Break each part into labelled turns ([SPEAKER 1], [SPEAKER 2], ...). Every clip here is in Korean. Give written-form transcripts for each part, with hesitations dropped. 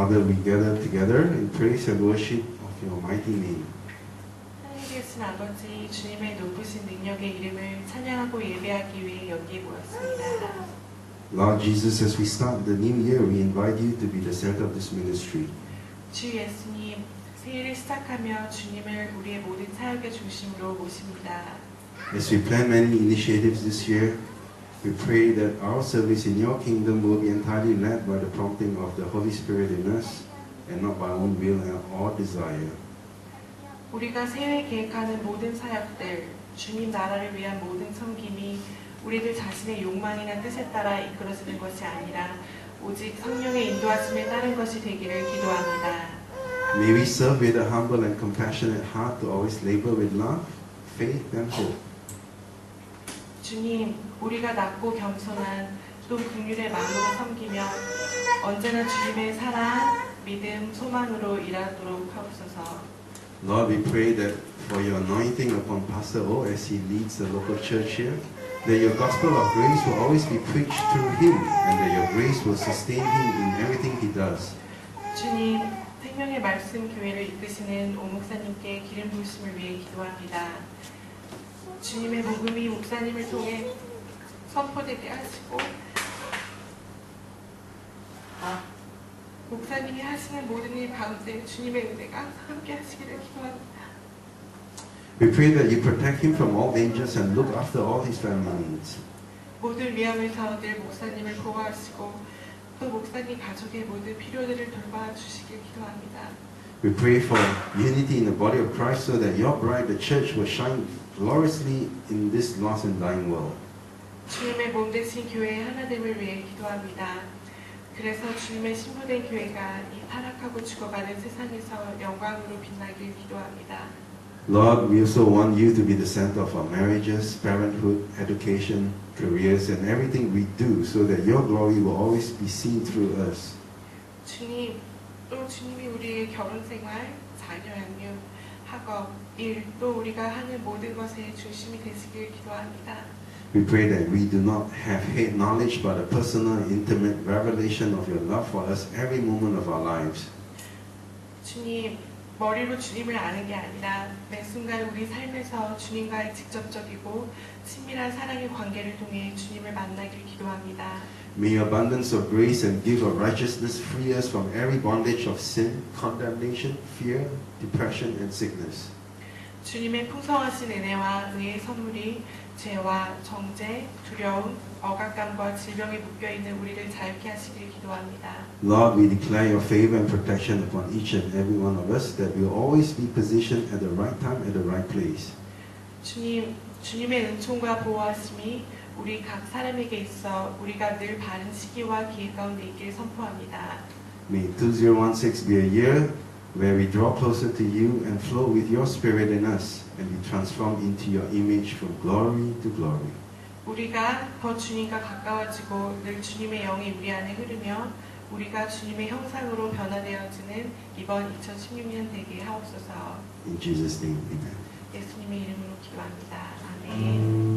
[SPEAKER 1] Father, we gather together in praise and worship of your mighty name.
[SPEAKER 2] 하나님 계신 아버지, 주님의 높으신 능력의 이름을 찬양하고 예배하기 위해 여기에 모였습니다.
[SPEAKER 1] Lord Jesus, as we start the new year, we invite you to be the center of this ministry.
[SPEAKER 2] 주 예수님, 새해를 시작하며 주님을 우리의 모든 사역의 중심으로 모십니다.
[SPEAKER 1] As we plan many initiatives this year, we pray that our service in your kingdom will be entirely led by the prompting of the Holy Spirit in us and not by our own will or desire.
[SPEAKER 2] 우리가 새해 계획하는 모든 사역들, 주님 나라를 위한 모든 섬김이 우리들 자신의 욕망이나 뜻에 따라 이끌어지는 것이 아니라 오직 성령의 인도하심에 따른 것이 되기를 기도합니다.
[SPEAKER 1] May we serve with a humble and compassionate heart to always labor with love, faith, and hope.
[SPEAKER 2] 주님, 우리가 낮고 겸손한 또 긍휼의 마음으로 섬기며 언제나 주님의 사랑, 믿음, 소망으로 일하도록 하옵소서.
[SPEAKER 1] Lord, we pray that for your anointing upon Pastor O as he leads the local church here, that your gospel of grace will always be preached through him and that your grace will sustain him in everything he does.
[SPEAKER 2] 주님, 생명의 말씀 교회를 이끄시는 오 목사님께 기름 부으심을 위해 기도합니다. 주님의 복음이 목사님을 통해 선포되게 하시고 목사님이 하시는 모든 일 가운데 주님의 은혜가 항상 함께 하시기를 기도합니다.
[SPEAKER 1] We pray that you protect him from all dangers and look after all his family needs.
[SPEAKER 2] 모든 위험에서 늘 목사님을 보호하시고 또 목사님 가족의 모든 필요들을 돌봐주시길 기도합니다.
[SPEAKER 1] We pray for unity in the body of Christ so that your bride, the church, will shine gloriously in this lost and dying world.
[SPEAKER 2] 주님의 몸 되신 교회의 하나됨을 위해 기도합니다. 그래서 주님의 신부된 교회가 이 타락하고 죽어가는 세상에서 영광으로 빛나길 기도합니다.
[SPEAKER 1] Lord, we also want you to be the center of our marriages, parenthood, education, careers, and everything we do so that your glory will always be seen through us.
[SPEAKER 2] 주님, 또 주님이 우리의 결혼생활, 자녀 양육, 학업, 일, 또 우리가 하는 모든 것의 중심이 되시길 기도합니다.
[SPEAKER 1] We pray that we do not have hate knowledge but a personal, intimate revelation of your love for us every moment of our lives.
[SPEAKER 2] 주님, 머리로 주님을 아는 게 아니라 매 순간 우리 삶에서 주님과의 직접적이고 친밀한 사랑의 관계를 통해 주님을 만나길 기도합니다.
[SPEAKER 1] May your abundance of grace and gift of righteousness free us from every bondage of sin, condemnation, fear, depression, and sickness.
[SPEAKER 2] 주님의 풍성하신 은혜와 의의 선물이 죄와 정죄, 두려움, 억압감과 질병에 묶여있는 우리를 자유케 하시길 기도합니다.
[SPEAKER 1] Lord, we declare your favor and protection upon each and every one of us that we will always be positioned at the right time, at the right place.
[SPEAKER 2] 주님, 주님의 은총과 보호하심이 우리 각 사람에게 있어 우리가 늘 바른 시기와 기회 가운데 있길 선포합니다.
[SPEAKER 1] May 2016 be a year where we draw closer to you and flow with your spirit in us and be transformed into your image from glory to glory.
[SPEAKER 2] 우리가 더 주님과 가까워지고 늘 주님의 영이 우리 안에 흐르며 우리가 주님의 형상으로 변화되어지는 이번 2016년 되게 하옵소서.
[SPEAKER 1] In Jesus' name, amen.
[SPEAKER 2] 예수님의 이름으로 기도합니다. 아멘.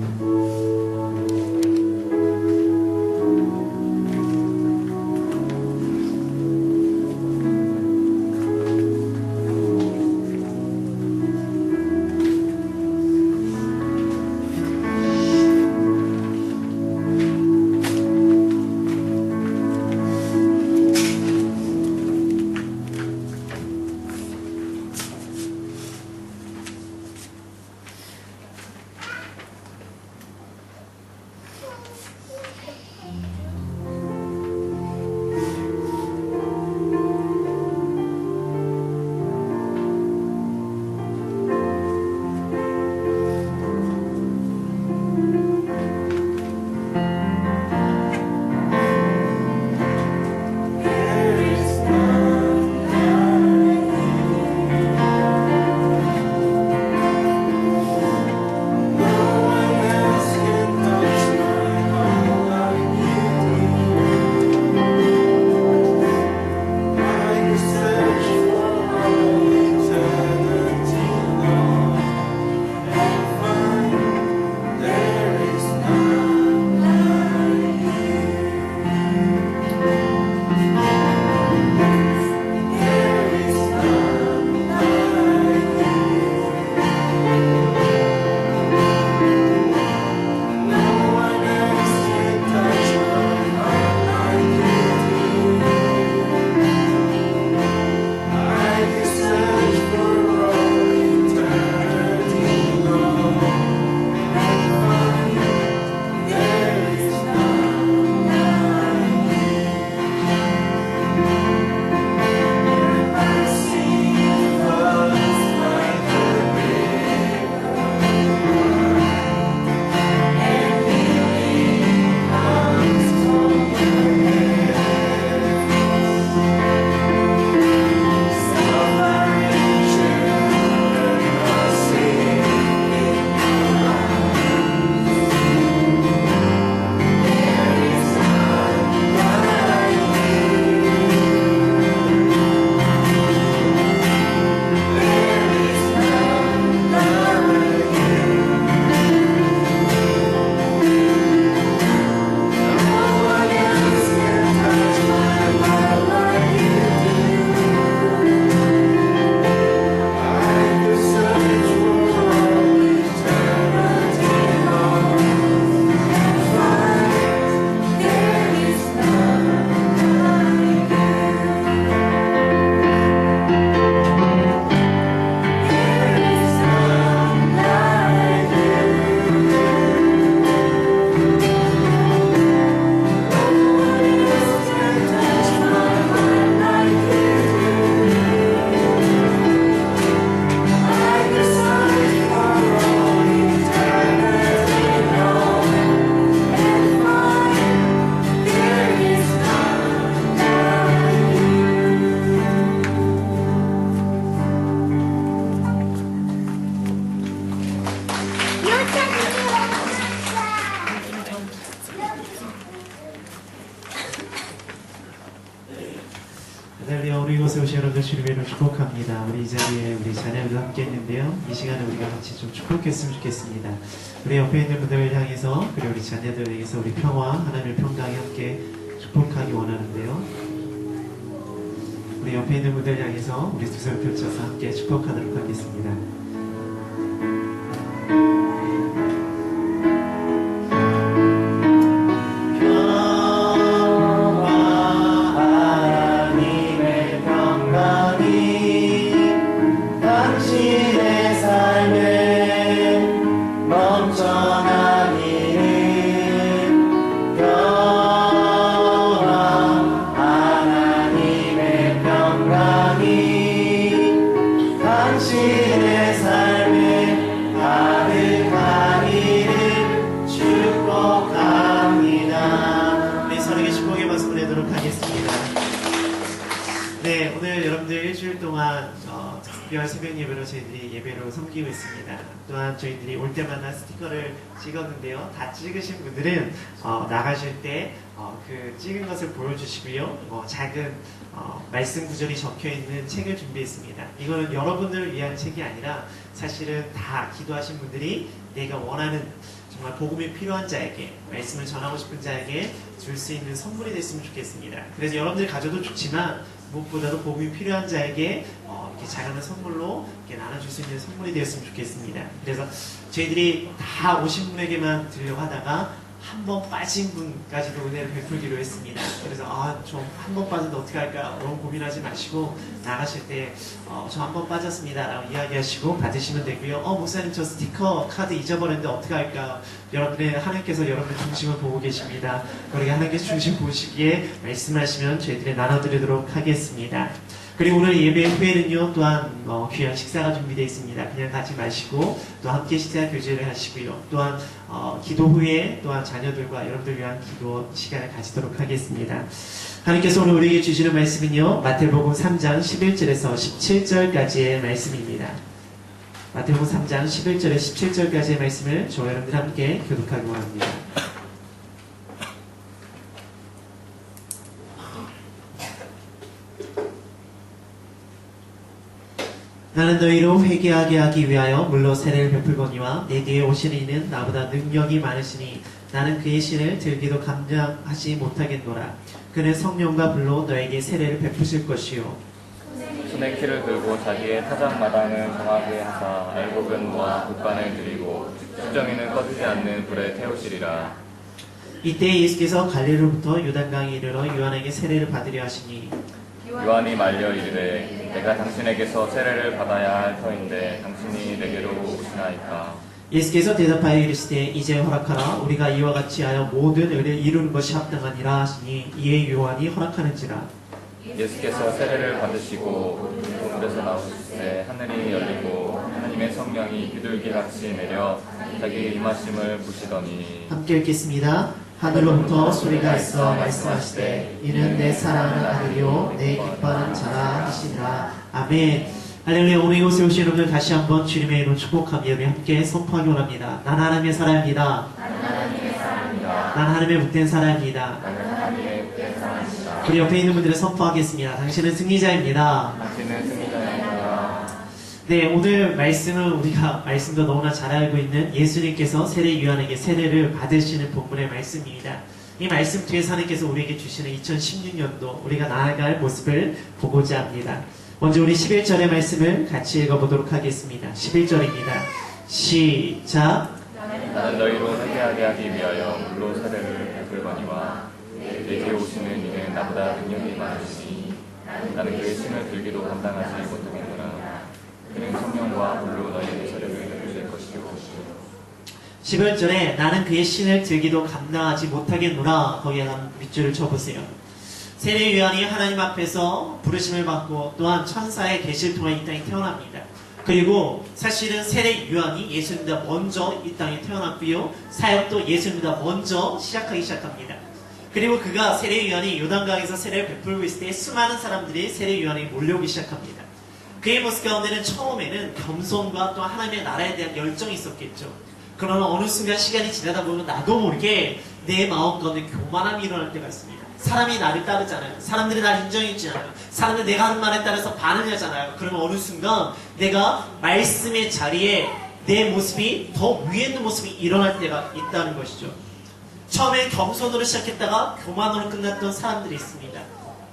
[SPEAKER 3] 축복합니다. 우리 이 자리에 우리 자녀들 함께 했는데요. 이 시간에 우리가 같이 좀 축복했으면 좋겠습니다. 우리 옆에 있는 분들을 향해서 그리고 우리 자녀들을 향해서 우리 평화, 하나님의 평강이 함께 축복하기 원하는데요. 우리 옆에 있는 분들을 향해서 우리 두 손을 펼쳐서 함께 축복하도록 하겠습니다. 네, 오늘 여러분들 일주일 동안 특별 새벽 예배로 저희들이 예배로 섬기고 있습니다. 또한 저희들이 올 때마다 스티커를 찍었는데요. 다 찍으신 분들은 나가실 때 그 찍은 것을 보여주시고요. 작은 말씀 구절이 적혀있는 책을 준비했습니다. 이거는 여러분들을 위한 책이 아니라 사실은 다 기도하신 분들이 내가 원하는 정말 복음이 필요한 자에게, 말씀을 전하고 싶은 자에게 줄 수 있는 선물이 됐으면 좋겠습니다. 그래서 여러분들이 가져도 좋지만 무엇보다도 복음이 필요한 자에게 이렇게 작은 선물로 이렇게 나눠줄 수 있는 선물이 되었으면 좋겠습니다. 그래서 저희들이 다 오신 분에게만 드리려고 하다가 한 번 빠진 분까지도 은혜를 베풀기로 했습니다. 그래서 좀 한 번 빠져도 어떻게 할까 너무 고민하지 마시고 나가실 때 저 한 번 빠졌습니다 라고 이야기하시고 받으시면 되고요. 목사님 저 스티커 카드 잊어버렸는데 어떻게 할까. 여러분의 하나님께서 여러분의 중심을 보고 계십니다. 그러게 하나님께서 중심 보시기에 말씀하시면 저희들이 나눠드리도록 하겠습니다. 그리고 오늘 예배 후에는요 또한 귀한 식사가 준비되어 있습니다. 그냥 가지 마시고 또 함께 식사 교제를 하시고요. 또한 기도 후에 또한 자녀들과 여러분들 위한 기도 시간을 가지도록 하겠습니다. 하나님께서 오늘 우리에게 주시는 말씀은요 마태복음 3장 11절에서 17절까지의 말씀입니다. 마태복음 3장 11절에서 17절까지의 말씀을 저와 여러분들 함께 교독하기 원합니다. 나는 너희로 회개하게 하기 위하여 물로 세례를 베풀거니와 내 뒤에 오시는 이는 나보다 능력이 많으시니 나는 그의 신을 들기도 감당하지 못하겠노라. 그는 성령과 불로 너에게 세례를 베푸실 것이요
[SPEAKER 4] 손에 키를 들고 자기의 타작마당을 정하게 하사 알곡은과 굿간을 드리고 수정이는 꺼지지 않는 불에 태우시리라.
[SPEAKER 3] 이때 예수께서 갈릴리로부터 요단강에 이르러 요한에게 세례를 받으려 하시니
[SPEAKER 4] 요한이 말려 이르되 내가 당신에게서 세례를 받아야 할 터인데 당신이 내게로 오시나이까.
[SPEAKER 3] 예수께서 대답하여 이르시되 이제 허락하라. 우리가 이와 같이 하여 모든 의를 이루는 것이 합당하니라 하시니 이에 요한이 허락하는지라.
[SPEAKER 4] 예수께서 세례를 받으시고 물에서 나오실 때 하늘이 열리고 하나님의 성령이 비둘기같이 내려 자기 임하심을 부시더니.
[SPEAKER 3] 함께 읽겠습니다. 하늘로부터 소리가 있어 말씀하시되 이는 내 사랑하는 아들이요 내 기뻐하는 자라 하시니라. 아멘. 할렐루야. 오늘 이곳에 오신 여러분들 다시 한번 주님의 이름 축복하며 우리 함께 선포하기 원합니다. 난 하나님의 사람입니다. 난 하나님의 복된 사람입니다. 우리 옆에 있는 분들은 선포하겠습니다. 당신은 승리자입니다.
[SPEAKER 4] 당신은 승리자입니다.
[SPEAKER 3] 네, 오늘 말씀은 우리가 말씀도 너무나 잘 알고 있는 예수님께서 세례 요한에게 세례를 받으시는 본문의 말씀입니다. 이 말씀 뒤에서 하나님께서 우리에게 주시는 2016년도 우리가 나아갈 모습을 보고자 합니다. 먼저 우리 11절의 말씀을 같이 읽어보도록 하겠습니다. 11절입니다. 시작.
[SPEAKER 4] 나는 너희로 회개하게 하기 위하여 물로 세례를 베풀거니와 내게 오시는 이는 나보다 능력이 많으시니 나는 그의 신을 들기도 감당하지 못하겠노라. 그는 성령과 불로 너희에게 세례를 베푸실 것이요.
[SPEAKER 3] 11절에 나는 그의 신을 들기도 감당하지 못하겠노라. 거기에 한 밑줄을 쳐보세요. 세례 요한이 하나님 앞에서 부르심을 받고 또한 천사의 계시를 통해 이 땅에 태어납니다. 그리고 사실은 세례 요한이 예수님보다 먼저 이 땅에 태어났고요. 사역도 예수님보다 먼저 시작합니다. 그리고 그가 세례 요한이 요단강에서 세례를 베풀고 있을 때 수많은 사람들이 세례 요한에게 몰려오기 시작합니다. 그의 모습 가운데는 처음에는 겸손과 또 하나님의 나라에 대한 열정이 있었겠죠. 그러나 어느 순간 시간이 지나다 보면 나도 모르게 내 마음 가운데 교만함이 일어날 때가 있습니다. 사람이 나를 따르잖아요. 사람들이 나를 인정해주잖아요. 사람들이 내가 하는 말에 따라서 반응을 하잖아요. 그러면 어느 순간 내가 말씀의 자리에 내 모습이 더 위에 있는 모습이 일어날 때가 있다는 것이죠. 처음에 겸손으로 시작했다가 교만으로 끝났던 사람들이 있습니다.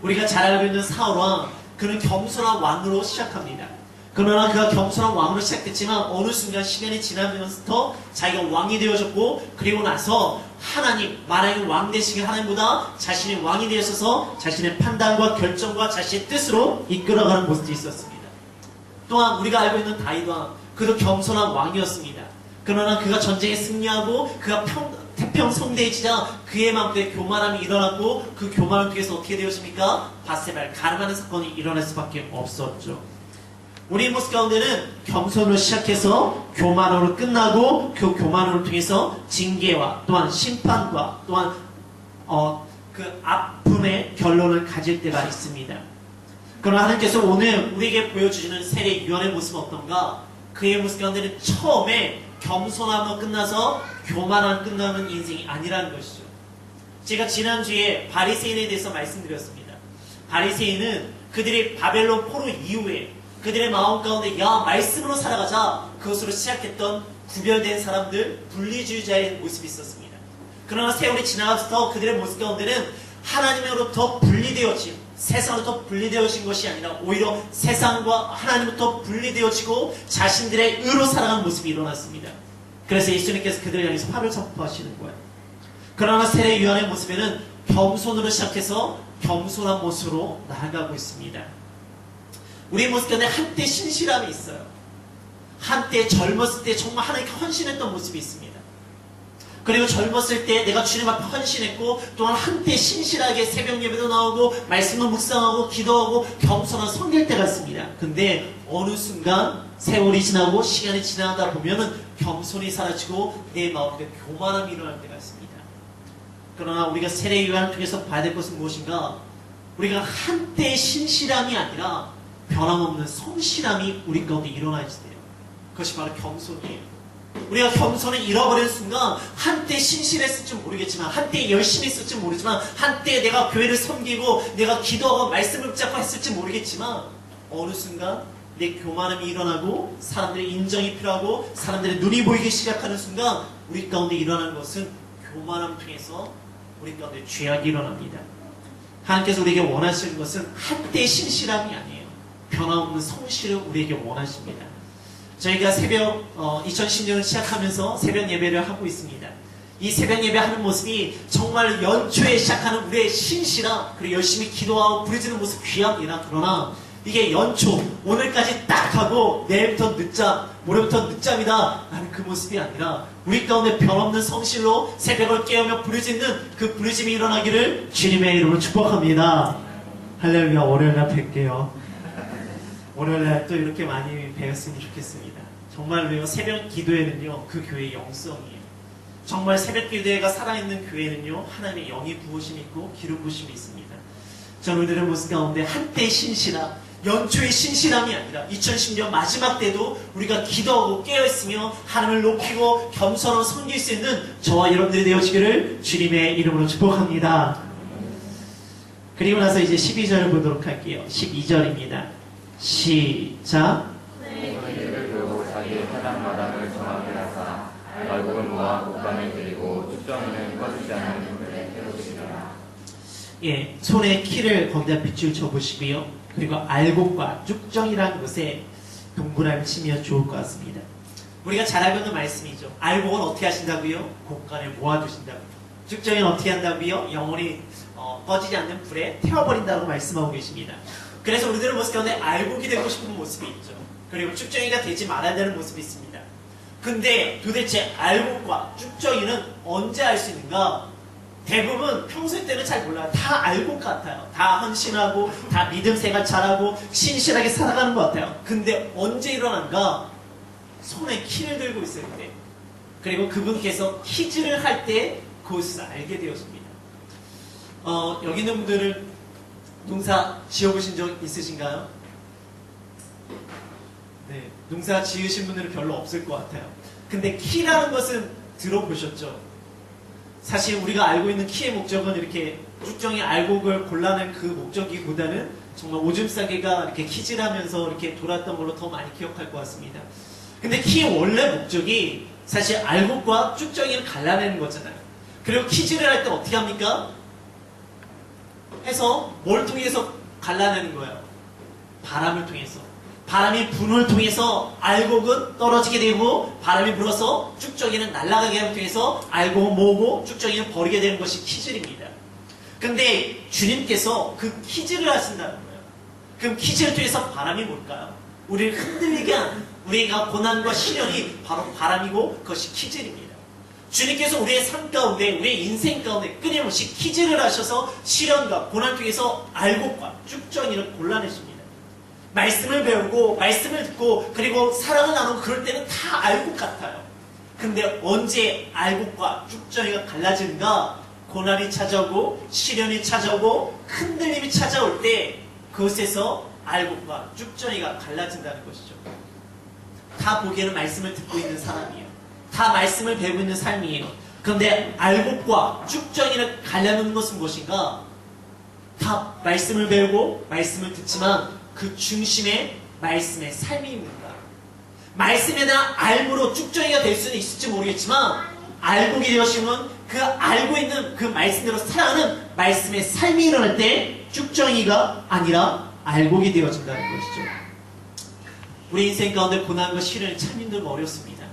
[SPEAKER 3] 우리가 잘 알고 있는 사울왕, 그는 겸손한 왕으로 시작합니다. 그러나 그가 겸손한 왕으로 시작했지만 어느 순간 시간이 지나면서 자기가 왕이 되어졌고, 그리고 나서 하나님, 만약에 왕 되시기 하나님보다 자신이 왕이 되어서 자신의 판단과 결정과 자신의 뜻으로 이끌어가는 모습이 있었습니다. 또한 우리가 알고 있는 다윗 왕, 그도 겸손한 왕이었습니다. 그러나 그가 전쟁에 승리하고 그가 태평성대해지자 그의 마음속에 교만함이 일어났고, 그 교만을 통해서 어떻게 되었습니까? 바세바를 가름하는 사건이 일어날 수밖에 없었죠. 우리 모습 가운데는 겸손으로 시작해서 교만으로 끝나고, 그 교만으로 통해서 징계와 또한 심판과 또한 그 아픔의 결론을 가질 때가 있습니다. 그러나 하나님께서 오늘 우리에게 보여주시는 세례 요한의 모습은 어떤가? 그의 모습 가운데는 처음에 겸손함으로 끝나서 교만함으로 끝나는 인생이 아니라는 것이죠. 제가 지난주에 바리새인에 대해서 말씀드렸습니다. 바리새인은 그들이 바벨론 포로 이후에 그들의 마음 가운데 야 말씀으로 살아가자, 그것으로 시작했던 구별된 사람들, 분리주의자의 모습이 있었습니다. 그러나 세월이 지나가면서 그들의 모습 가운데는 하나님으로부터 분리되어진, 세상으로부터 분리되어진 것이 아니라 오히려 세상과 하나님으로부터 분리되어지고 자신들의 의로 살아가는 모습이 일어났습니다. 그래서 예수님께서 그들을 향해서 화를 선포하시는 거예요. 그러나 세례 요한의 모습에는 겸손으로 시작해서 겸손한 모습으로 나아가고 있습니다. 우리 모습 가운데 한때 신실함이 있어요. 한때 젊었을 때 정말 하나님께 헌신했던 모습이 있습니다. 그리고 젊었을 때 내가 주님 앞에 헌신했고, 또한 한때 신실하게 새벽 예배도 나오고 말씀도 묵상하고 기도하고 겸손한 섬길 때가 있습니다. 근데 어느 순간 세월이 지나고 시간이 지나다 보면은 겸손이 사라지고 내 마음에 교만함이 일어날 때가 있습니다. 그러나 우리가 세례 요한을 통해서 봐야 될 것은 무엇인가? 우리가 한때 신실함이 아니라 변함없는 성실함이 우리 가운데 일어나야지 돼요. 그것이 바로 겸손이에요. 우리가 겸손을 잃어버리는 순간 한때 신실했을지 모르겠지만, 한때 열심히 했을지 모르지만, 한때 내가 교회를 섬기고 내가 기도하고 말씀을 붙잡고 했을지 모르겠지만, 어느 순간 내 교만함이 일어나고 사람들의 인정이 필요하고 사람들의 눈이 보이기 시작하는 순간 우리 가운데 일어나는 것은 교만함을 통해서 우리 가운데 죄악이 일어납니다. 하나님께서 우리에게 원하시는 것은 한때 신실함이 아니에요. 변함없는 성실을 우리에게 원하십니다. 저희가 새벽 2010년을 시작하면서 새벽 예배를 하고 있습니다. 이 새벽 예배 하는 모습이 정말 연초에 시작하는 우리의 신실함, 그리고 열심히 기도하고 부르짖는 모습 귀합니다. 그러나 이게 연초, 오늘까지 딱 하고 내일부터 늦잠, 모레부터 늦잠이다 라는 그 모습이 아니라 우리 가운데 변없는 성실로 새벽을 깨우며 부르짖는 그 부르짖음이 일어나기를 주님의 이름으로 축복합니다. 할렐루야. 월요일날 뵐게요. 월요일날 또 이렇게 많이 배웠으면 좋겠습니다. 정말로요, 새벽 기도회는요, 그 교회의 영성이에요. 정말 새벽 기도회가 살아있는 교회는요, 하나님의 영이 부으심이 있고 기름 부으심이 있습니다. 저는 오늘의 모습 가운데 한때의 신실함, 연초의 신실함이 아니라 2010년 마지막 때도 우리가 기도하고 깨어있으며 하나님을 높이고 겸손하고 섬길 수 있는 저와 여러분들이 되어지기를 주님의 이름으로 축복합니다. 그리고 나서 이제 12절을 보도록 할게요. 12절입니다. 시작.
[SPEAKER 4] 너희를 두고 자기의 해당 마당을 정하게 하사 말복은 모아 곡간을 드리고 축정이는 꺼지지 않는 불에 태우시리라.
[SPEAKER 3] 예, 손에 키를 거기다 빗줄 쳐보시고요. 그리고 알곡과 쭉정이라는 것에 동그라미 치면 좋을 것 같습니다. 우리가 잘 알고 있는 말씀이죠. 알곡은 어떻게 하신다고요? 곡간에 모아두신다고요. 쭉정이는 어떻게 한다고요? 영원히 꺼지지 않는 불에 태워버린다고 말씀하고 계십니다. 그래서 우리들은 모습 가운데 알곡이 되고 싶은 모습이 있죠. 그리고 쭉정이가 되지 말아야 되는 모습이 있습니다. 근데 도대체 알곡과 쭉정이는 언제 알 수 있는가? 대부분 평소 때는 잘 몰라요. 다 알곡 같아요. 다 헌신하고 다 믿음 생활 잘하고 신실하게 살아가는 것 같아요. 근데 언제 일어난가? 손에 키를 들고 있을 때, 그리고 그분께서 키즈를 할 때 그것을 알게 되었습니다. 여기 있는 분들은 농사 지어보신 적 있으신가요? 네, 농사 지으신 분들은 별로 없을 것 같아요. 근데 키라는 것은 들어보셨죠? 사실 우리가 알고 있는 키의 목적은 이렇게 쭉정이 알곡을 골라낸 그 목적이보다는 정말 오줌 싸개가 이렇게 키질 하면서 이렇게 돌았던 걸로 더 많이 기억할 것 같습니다. 근데 키의 원래 목적이 사실 알곡과 쭉정이를 갈라내는 거잖아요. 그리고 키질을 할 때 어떻게 합니까? 해서 뭘 통해서 갈라내는 거예요? 바람을 통해서. 바람이 분을 통해서 알곡은 떨어지게 되고 바람이 불어서 쭉정이는 날아가게 하기 통해서 알곡은 모으고 쭉정이는 버리게 되는 것이 키질입니다. 근데 주님께서 그 키질을 하신다는 거예요. 그럼 키질을 통해서 바람이 뭘까요? 우리를 흔들리게 하는, 우리가 고난과 시련이 바로 바람이고 그것이 키질입니다. 주님께서 우리의 삶 가운데, 우리의 인생 가운데 끊임없이 키질을 하셔서 시련과 고난 통해서 알곡과 쭉정이를 골라내십니다. 말씀을 배우고 말씀을 듣고 그리고 사랑을 나누고 그럴 때는 다 알곡 같아요. 근데 언제 알곡과 쭉정이가 갈라지는가? 고난이 찾아오고 시련이 찾아오고 흔들림이 찾아올 때 그것에서 알곡과 쭉정이가 갈라진다는 것이죠. 다 보기에는 말씀을 듣고 있는 사람이에요. 다 말씀을 배우고 있는 삶이에요. 그런데 알곡과 쭉정이를 갈라놓는 것은 무엇인가? 다 말씀을 배우고 말씀을 듣지만 그 중심에 말씀의 삶이 있는가? 말씀에 대한 알므로 쭉정이가 될 수는 있을지 모르겠지만 알곡이 되어지면 그 알고 있는 그 말씀대로 살아가는 말씀의 삶이 일어날 때 쭉정이가 아니라 알곡이 되어진다는 것이죠. 우리 인생 가운데 고난과 시련이 참 힘들고 어렵습니다.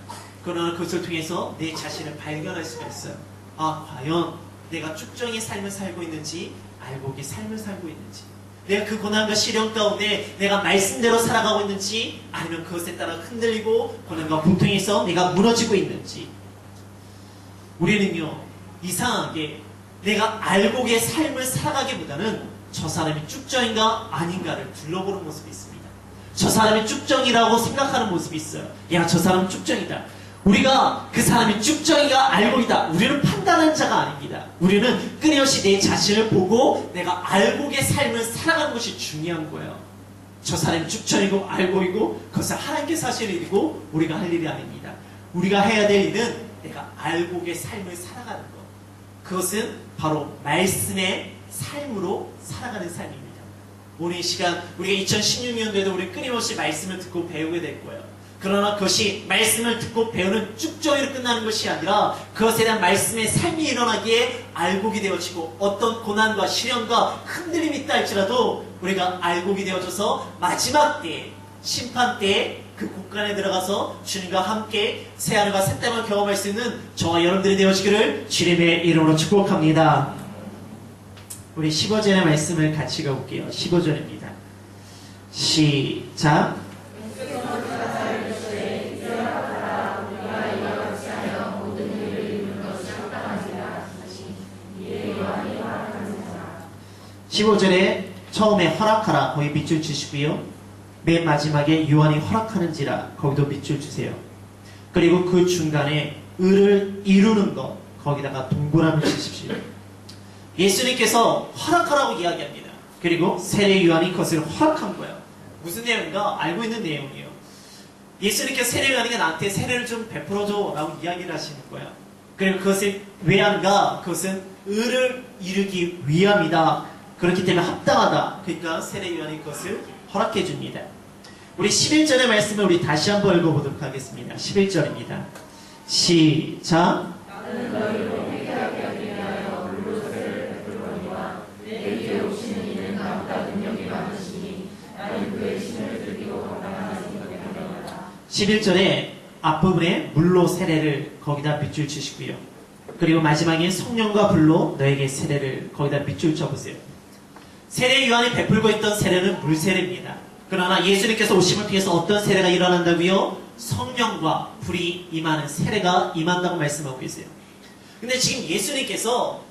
[SPEAKER 3] 그러나 그것을 통해서 내 자신을 발견할 수가 있어요. 아, 과연 내가 쭉정이의 삶을 살고 있는지 알곡의 삶을 살고 있는지, 내가 그 고난과 시련 가운데 내가 말씀대로 살아가고 있는지 아니면 그것에 따라 흔들리고 고난과 고통에서 내가 무너지고 있는지. 우리는요, 이상하게 내가 알곡의 삶을 살아가기보다는 저 사람이 쭉정인가 아닌가를 둘러보는 모습이 있습니다. 저 사람이 쭉정이라고 생각하는 모습이 있어요. 야, 저 사람은 쭉정이다. 우리가 그 사람이 쭉정이가 알곡이다. 우리는 판단하는 자가 아닙니다. 우리는 끊임없이 내 자신을 보고 내가 알곡의 삶을 살아가는 것이 중요한 거예요. 저 사람이 쭉정이고 알곡이고 그것은 하나님께서 하실 일이고 우리가 할 일이 아닙니다. 우리가 해야 될 일은 내가 알곡의 삶을 살아가는 것. 그것은 바로 말씀의 삶으로 살아가는 삶입니다. 오늘 이 시간 우리가 2016년도에도 우리 끊임없이 말씀을 듣고 배우게 될 거예요. 그러나 그것이 말씀을 듣고 배우는 쭉정이로 끝나는 것이 아니라 그것에 대한 말씀의 삶이 일어나기에 알곡이 되어지고 어떤 고난과 시련과 흔들림이 있다 할지라도 우리가 알곡이 되어져서 마지막 때에, 심판 때에 그 곳간에 들어가서 주님과 함께 새하늘과 새 땅을 경험할 수 있는 저와 여러분들이 되어지기를 주님의 이름으로 축복합니다. 우리 15절의 말씀을 같이 가볼게요. 15절입니다. 시작. (15절에) 처음에 허락하라 거기 밑줄 주시고요. 맨 마지막에 요한이 허락하는지라 거기도 밑줄 주세요. 그리고 그 중간에 을을 이루는 것 거기다가 동그라미 치십시오. 예수님께서 허락하라고 이야기합니다. 그리고 세례 요한이 그것을 허락한 거예요. 무슨 내용인가? 알고 있는 내용이에요. 예수님께서 세례 요한이가 나한테 세례를 좀 베풀어줘 라고 이야기를 하시는 거예요. 그리고 그것을 왜 한가? 그것은 을을 이루기 위함이다. 그렇기 때문에 합당하다. 그러니까 세례 요한이 그것을 허락해 줍니다. 우리 11절의 말씀을 우리 다시 한번 읽어보도록 하겠습니다. 11절입니다. 시작. (11절에) 앞부분에 물로 세례를 거기다 밑줄 치시고요. 그리고 마지막에 성령과 불로 너에게 세례를 거기다 밑줄 쳐보세요. 세례 요한이 베풀고 있던 세례는 물세례입니다. 그러나 예수님께서 오심을 통해서 어떤 세례가 일어난다고요? 성령과 불이 임하는 세례가 임한다고 말씀하고 계세요. 근데 지금 예수님께서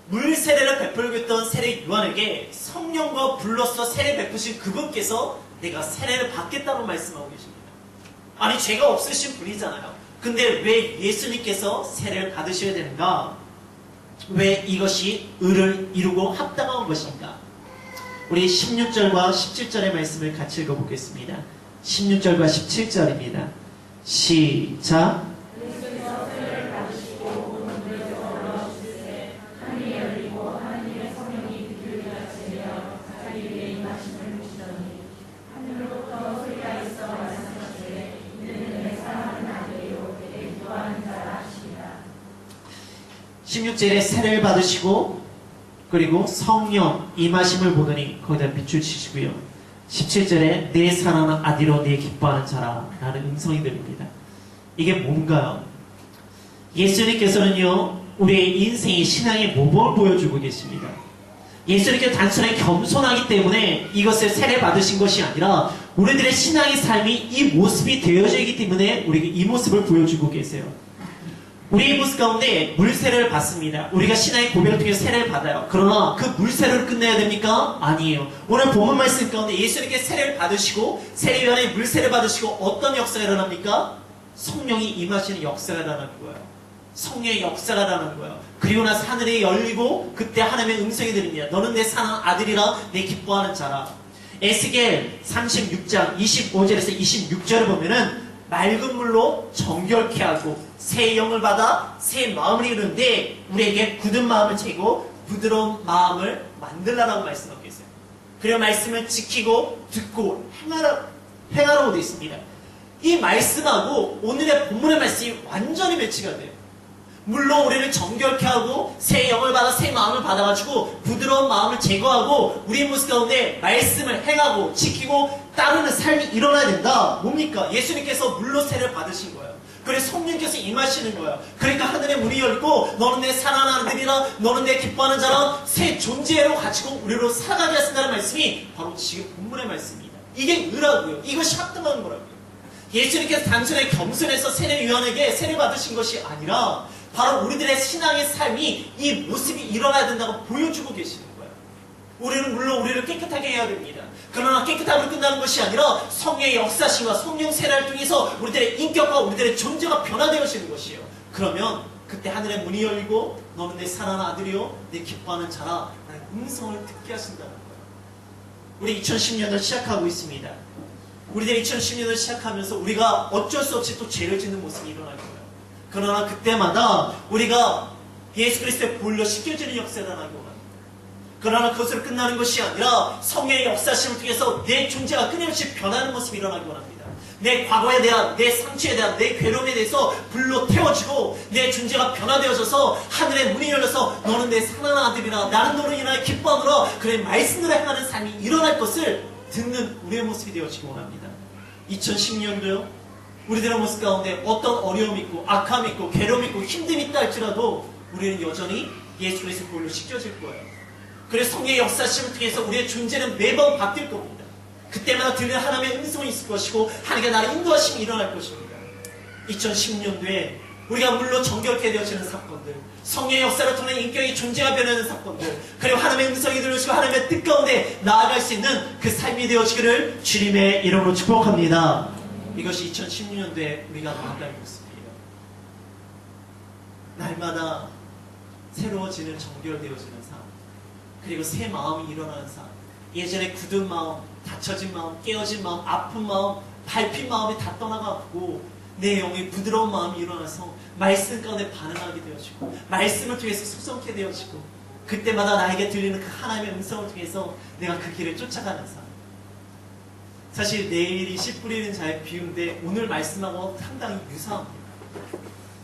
[SPEAKER 3] 물세례를 베풀고 있던 세례 요한에게 성령과 불로서 세례 베푸신 그분께서 내가 세례를 받겠다고 말씀하고 계십니다. 아니 죄가 없으신 분이잖아요. 근데 왜 예수님께서 세례를 받으셔야 되는가? 왜 이것이 의를 이루고 합당한 것인가? 우리 16절과 17절의 말씀을 같이 읽어보겠습니다. 16절과 17절입니다. 시작. 16절에 세례를 받으시고 그리고 성령 임하심을 보더니 거기다 밑줄 치시고요. 17절에 내 사랑하는 아들로 내 기뻐하는 자라 라는 음성이 들립니다. 이게 뭔가요? 예수님께서는요 우리의 인생의 신앙의 모범을 보여주고 계십니다. 예수님께서 단순히 겸손하기 때문에 이것을 세례 받으신 것이 아니라 우리들의 신앙의 삶이 이 모습이 되어져 있기 때문에 우리에게 이 모습을 보여주고 계세요. 우리의 모습 가운데 물세례를 받습니다. 우리가 신앙의 고백을 통해 세례를 받아요. 그러나 그 물세례를 끝내야 됩니까? 아니에요. 오늘 본문 말씀 가운데 예수님께 세례를 받으시고 세례요한의 물세례를 받으시고 어떤 역사가 일어납니까? 성령이 임하시는 역사가 일어나는 거예요. 성령의 역사가 일어나는 거예요. 그리고 나서 하늘이 열리고 그때 하나님의 음성이 들립니다. 너는 내 사랑하는 아들이라 내 기뻐하는 자라. 에스겔 36장 25절에서 26절을 보면은 맑은 물로 정결케 하고 새 영을 받아 새 마음을 이루는데 우리에게 굳은 마음을 채고 부드러운 마음을 만들라라고 말씀하고 있어요. 그리고 말씀을 지키고 듣고 행하라고 되어 있습니다. 이 말씀하고 오늘의 본문의 말씀이 완전히 매치가 돼요. 물론 우리를 정결케 하고 새 영을 받아 새 마음을 받아가지고 부드러운 마음을 제거하고 우리의 모습 가운데 말씀을 행하고 지키고 따르는 삶이 일어나야 된다. 뭡니까? 예수님께서 물로 세례를 받으신 거예요. 그래서 성령께서 임하시는 거예요. 그러니까 하늘의 문이 열리고 너는 내 사랑하는 아들이라 너는 내 기뻐하는 자라 새 존재로 가지고 우리로 살아가게 하신다는 말씀이 바로 지금 본문의 말씀입니다. 이게 의라고요. 이것이 합당한 거라고요. 예수님께서 단순히 겸손해서 세례요한에게 세례 받으신 것이 아니라 바로 우리들의 신앙의 삶이 이 모습이 일어나야 된다고 보여주고 계시는 거예요. 우리는 물론 우리를 깨끗하게 해야 됩니다. 그러나 깨끗함으로 끝나는 것이 아니라 성령의 역사심과 성령 세례를 통해서 우리들의 인격과 우리들의 존재가 변화되어지는 것이에요. 그러면 그때 하늘의 문이 열리고 너는 내 사랑하는 아들이요 내 기뻐하는 자라 라는 음성을 듣게 하신다는 거예요. 우리 2010년을 시작하고 있습니다. 우리들이 2010년을 시작하면서 우리가 어쩔 수 없이 또 죄를 짓는 모습이 일어날 거예요. 그러나 그때마다 우리가 예수 그리스도의 보혈로 씻겨지는 역사가 일어나기 원합니다. 그러나 그것으로 끝나는 것이 아니라 성령의 역사심을 통해서 내 존재가 끊임없이 변하는 모습이 일어나기 원합니다. 내 과거에 대한, 내 상처에 대한, 내 괴로움에 대해서 불로 태워지고 내 존재가 변화되어져서 하늘의 문이 열려서 너는 내 사랑하는 아들이라 나는 너로 인하여 기뻐하노라 그의 말씀대로 행하는 삶이 일어날 것을 듣는 우리의 모습이 되어지기 원합니다. 2010년도요 우리들의 모습 가운데 어떤 어려움이 있고 악함이 있고 괴로움이 있고 힘듦이 있다 할지라도 우리는 여전히 예수 그리스도의 보혈로 씻겨질 거예요. 그래서 성령의 역사심을 통해서 우리의 존재는 매번 바뀔 겁니다. 그때마다 들리는 하나님의 음성이 있을 것이고 하나님의 나를 인도하심이 일어날 것입니다. 2010년도에 우리가 물로 정결케 되어지는 사건들, 성령의 역사를 통해 인격의 존재가 변하는 사건들, 그리고 하나님의 음성이 들려주시고 하나님의 뜻 가운데 나아갈 수 있는 그 삶이 되어지기를 주님의 이름으로 축복합니다. 이것이 2016년도에 우리가 나아갈 모습이에요. 날마다 새로워지는 정결되어지는 삶, 그리고 새 마음이 일어나는 삶, 예전에 굳은 마음, 닫혀진 마음, 깨어진 마음, 아픈 마음, 밟힌 마음이 다 떠나가고 내 영의 부드러운 마음이 일어나서 말씀 가운데 반응하게 되어지고 말씀을 통해서 숙성케 되어지고 그때마다 나에게 들리는 그 하나님의 음성을 통해서 내가 그 길을 쫓아가는 삶. 사실 내일이 씨 뿌리는 자의 비유인데 오늘 말씀하고 상당히 유사합니다.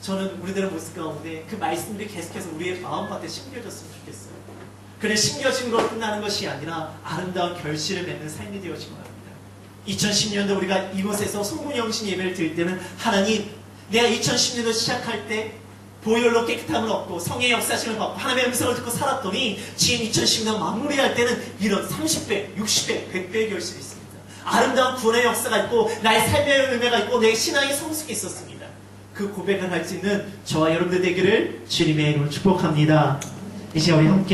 [SPEAKER 3] 저는 우리들의 모습 가운데 그 말씀들이 계속해서 우리의 마음밭에 심겨졌으면 좋겠어요. 그래 심겨진 것으로 끝나는 것이 아니라 아름다운 결실을 맺는 삶이 되어지고 합니다. 2010년도 우리가 이곳에서 송구영신 예배를 드릴 때는 하나님 내가 2010년도 시작할 때 보혈로 깨끗함을 얻고 성의 역사심을 받고 하나님의 음성을 듣고 살았더니 지금 2010년 마무리할 때는 이런 30배, 60배, 100배의 결실이 있습니다. 아름다운 구원의 역사가 있고 나의 삶의 의미가 있고 내 신앙의 성숙이 있었습니다. 그 고백을 할 수 있는 저와 여러분들 되기를 주님의 이름으로 축복합니다. 이제 우리 함께